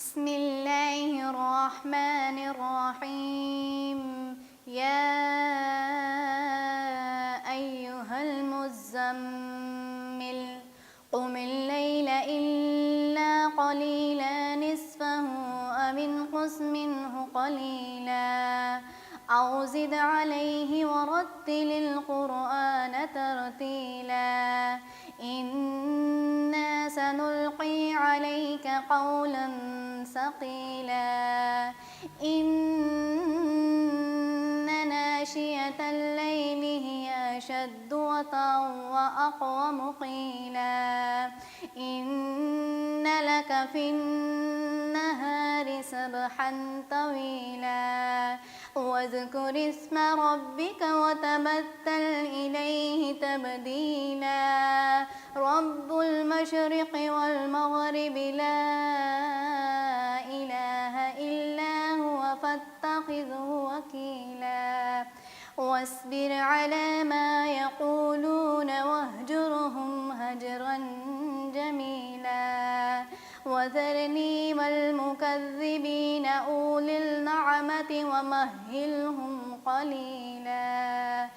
بسم الله الرحمن الرحيم. يا أيها المزمل قم الليل إلا قليلا نصفه أو انقص منه قليلا أو زد عليه ورتل القرآن ترتيلا إنا سنلقي عليك قولا ثقيلا إن ناشئة الليل هي أشد وطئا وأقوم قيلا إن لك في النهار سبحا طويلا واذكر اسم ربك وتبتل إليه تبديلا رب المشرق والمغرب لا إله إلا هو فاتخذه وكيلا واصبر على ما يقولون واهجرهم هجرا جميلا وذرني والمكذبين أولي النعمة ومهلهم قليلا